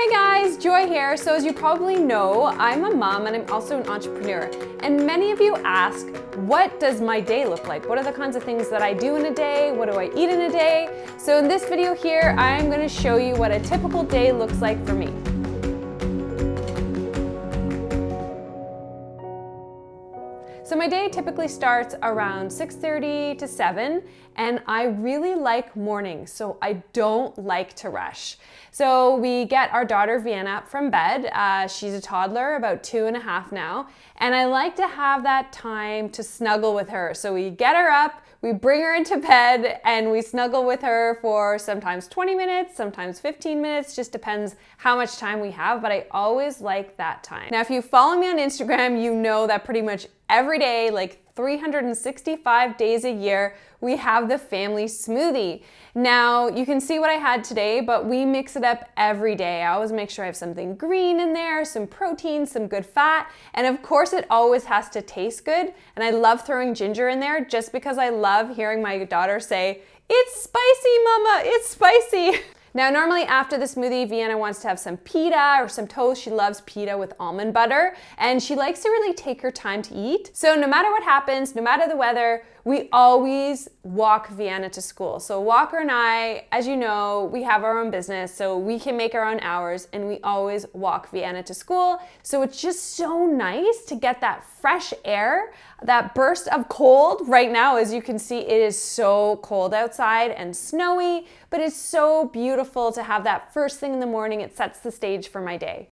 Hey guys, Joy here. So as you probably know, I'm a mom and I'm also an entrepreneur. And many of you ask, what does my day look like? What are the kinds of things that I do in a day? What do I eat in a day? So in this video here, I'm going to show you what a typical day looks like for me. So my day typically starts around 6:30 to 7, and I really like mornings, so I don't like to rush. So we get our daughter Vienna up from bed. She's a toddler, about 2.5 now, and I like to have that time to snuggle with her. So we get her up, we bring her into bed, and we snuggle with her for sometimes 20 minutes, sometimes 15 minutes, just depends how much time we have, but I always like that time. Now, if you follow me on Instagram, you know that pretty much every day, like 365 days a year, we have the family smoothie. Now, you can see what I had today, but we mix it up every day. I always make sure I have something green in there, some protein, some good fat, and of course it always has to taste good. And I love throwing ginger in there just because I love hearing my daughter say, "It's spicy, mama, it's spicy." Now, normally after the smoothie, Vienna wants to have some pita or some toast. She loves pita with almond butter, and she likes to really take her time to eat. So no matter what happens, no matter the weather, we always walk Vienna to school. So Walker and I, as you know, we have our own business, so we can make our own hours, and we always walk Vienna to school. So it's just so nice to get that fresh air, that burst of cold. Right now, as you can see, it is so cold outside and snowy, but it's so beautiful to have that first thing in the morning. It sets the stage for my day.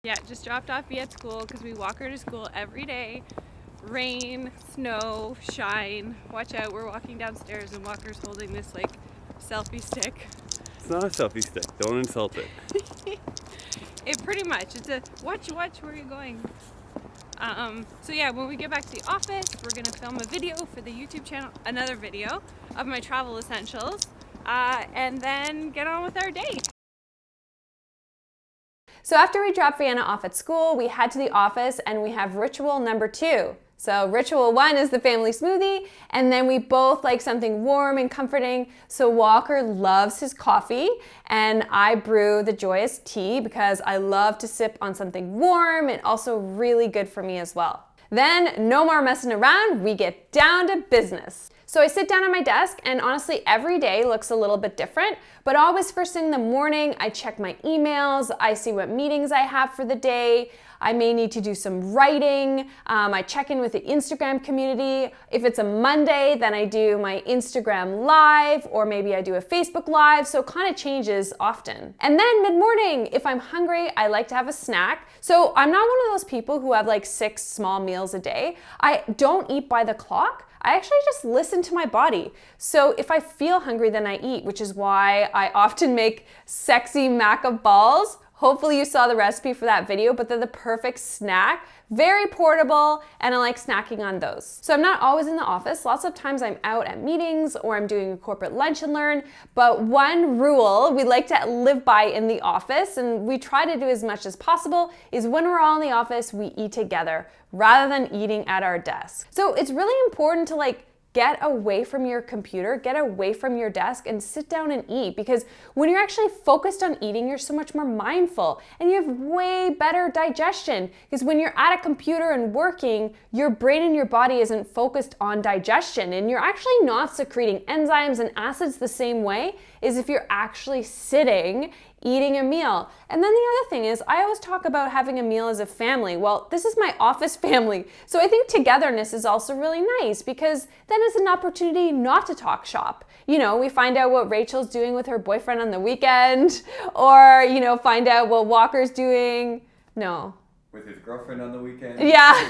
Yeah, just dropped off Via at school because we walk her to school every day. Rain, snow, shine. Watch out, we're walking downstairs and Walker's holding this like selfie stick. It's not a selfie stick, don't insult it. It pretty much, it's a watch, where are you going? So yeah, when we get back to the office, we're gonna film a video for the YouTube channel, another video of my travel essentials, and then get on with our day. So after we drop Vienna off at school, we head to the office and we have ritual number 2. So ritual 1 is the family smoothie, and then we both like something warm and comforting. So Walker loves his coffee, and I brew the Joyous tea because I love to sip on something warm and also really good for me as well. Then no more messing around, we get down to business. So I sit down at my desk, and honestly, every day looks a little bit different, but always first thing in the morning, I check my emails, I see what meetings I have for the day. I may need to do some writing. I check in with the Instagram community. If it's a Monday, then I do my Instagram live, or maybe I do a Facebook live, so it kind of changes often. And then mid-morning, if I'm hungry, I like to have a snack. So I'm not one of those people who have like 6 small meals a day. I don't eat by the clock. I actually just listen to my body. So if I feel hungry, then I eat, which is why I often make sexy maca balls. Hopefully you saw the recipe for that video, but they're the perfect snack, very portable, and I like snacking on those. So I'm not always in the office. Lots of times I'm out at meetings or I'm doing a corporate lunch and learn, but one rule we like to live by in the office, and we try to do as much as possible, is when we're all in the office, we eat together rather than eating at our desk. So it's really important to get away from your computer, get away from your desk, and sit down and eat, because when you're actually focused on eating, you're so much more mindful and you have way better digestion, because when you're at a computer and working, your brain and your body isn't focused on digestion, and you're actually not secreting enzymes and acids the same way as if you're actually sitting eating a meal. And then the other thing is, I always talk about having a meal as a family. Well, this is my office family. So I think togetherness is also really nice, because then it's an opportunity not to talk shop. You know, we find out what Rachel's doing with her boyfriend on the weekend, or, find out what Walker's doing. No. With his girlfriend on the weekend? Yeah.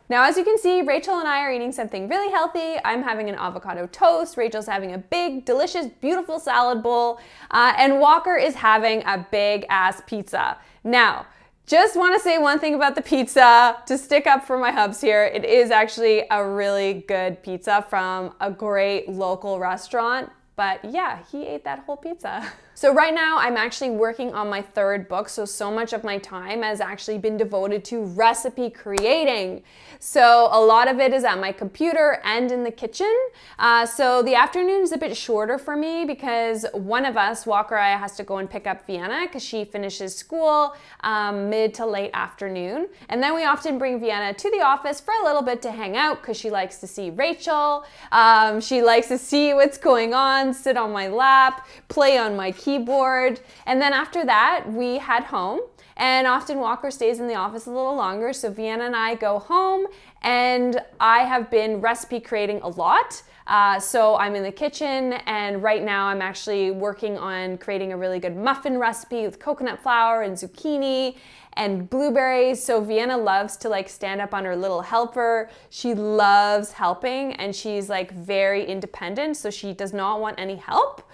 Now, as you can see, Rachel and I are eating something really healthy. I'm having an avocado toast. Rachel's having a big, delicious, beautiful salad bowl. And Walker is having a big ass pizza. Now, just want to say one thing about the pizza to stick up for my hubs here. It is actually a really good pizza from a great local restaurant. But yeah, he ate that whole pizza. So right now I'm actually working on my third book. So much of my time has actually been devoted to recipe creating. So a lot of it is at my computer and in the kitchen. So the afternoon is a bit shorter for me because one of us, Walker, I, has to go and pick up Vienna because she finishes school mid to late afternoon. And then we often bring Vienna to the office for a little bit to hang out because she likes to see Rachel. She likes to see what's going on, sit on my lap, play on my keyboard. And then after that, we head home. And often Walker stays in the office a little longer. So Vienna and I go home, and I have been recipe creating a lot. So I'm in the kitchen, and right now I'm actually working on creating a really good muffin recipe with coconut flour and zucchini and blueberries. So Vienna loves to like stand up on her little helper. She loves helping, and she's like very independent, so she does not want any help.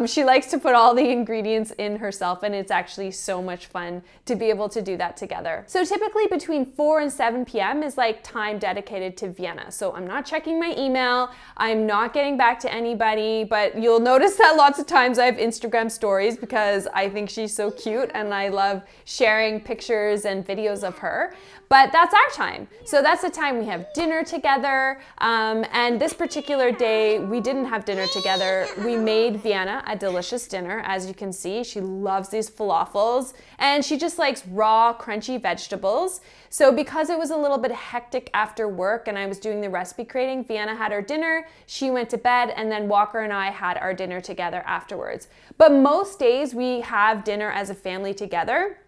She likes to put all the ingredients in herself, and it's actually so much fun to be able to do that together. So typically between 4 and 7 p.m. is like time dedicated to Vienna. So I'm not checking my email, I'm not getting back to anybody, but you'll notice that lots of times I have Instagram stories because I think she's so cute and I love sharing pictures and videos of her. But that's our time. So that's the time we have dinner together. And this particular day, we didn't have dinner together. We made Vienna a delicious dinner. As you can see, she loves these falafels, and she just likes raw, crunchy vegetables. So because it was a little bit hectic after work and I was doing the recipe creating, Vienna had her dinner, she went to bed, and then Walker and I had our dinner together afterwards. But most days we have dinner as a family together,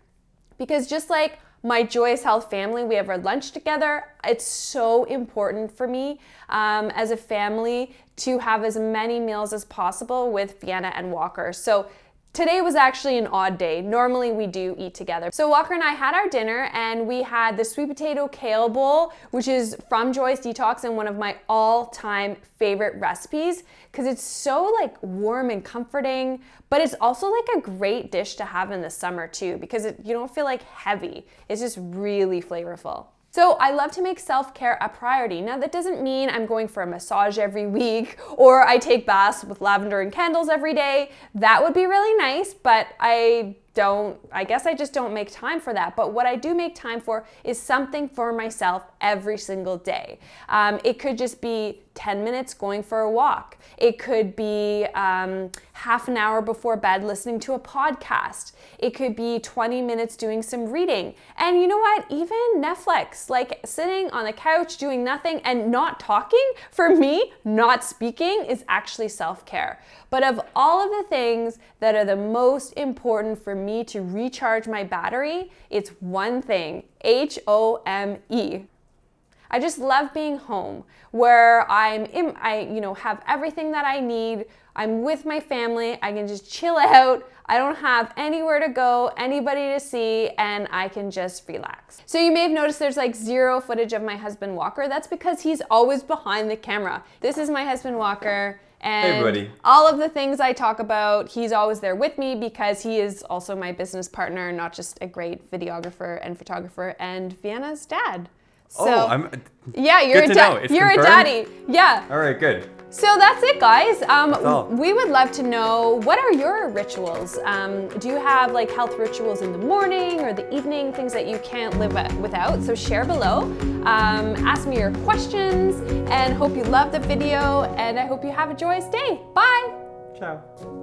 because just like my Joyous Health family, we have our lunch together. It's so important for me as a family to have as many meals as possible with Vienna and Walker. So today was actually an odd day. Normally we do eat together. So Walker and I had our dinner, and we had the sweet potato kale bowl, which is from Joyous Detox and one of my all-time favorite recipes because it's so like warm and comforting, but it's also like a great dish to have in the summer too because you don't feel like heavy. It's just really flavorful. So I love to make self-care a priority. Now that doesn't mean I'm going for a massage every week or I take baths with lavender and candles every day. That would be really nice, but I guess I just don't make time for that. But what I do make time for is something for myself every single day. It could just be 10 minutes going for a walk. It could be half an hour before bed listening to a podcast. It could be 20 minutes doing some reading. And you know what? Even Netflix, like sitting on the couch doing nothing and not talking, for me, not speaking is actually self-care. But of all of the things that are the most important for me to recharge my battery, it's one thing, HOME. I just love being home where I have everything that I need. I'm with my family. I can just chill out. I don't have anywhere to go, anybody to see, and I can just relax. So you may have noticed there's like zero footage of my husband Walker. That's because he's always behind the camera. This is my husband Walker. And hey everybody. All of the things I talk about, he's always there with me because he is also my business partner, not just a great videographer and photographer, and Vienna's dad. So, yeah, you're a daddy. Yeah. All right, good. So that's it, guys. We would love to know, what are your rituals? Do you have like health rituals in the morning or the evening, things that you can't live without? So share below. Ask me your questions, and hope you love the video, and I hope you have a joyous day. Bye. Ciao.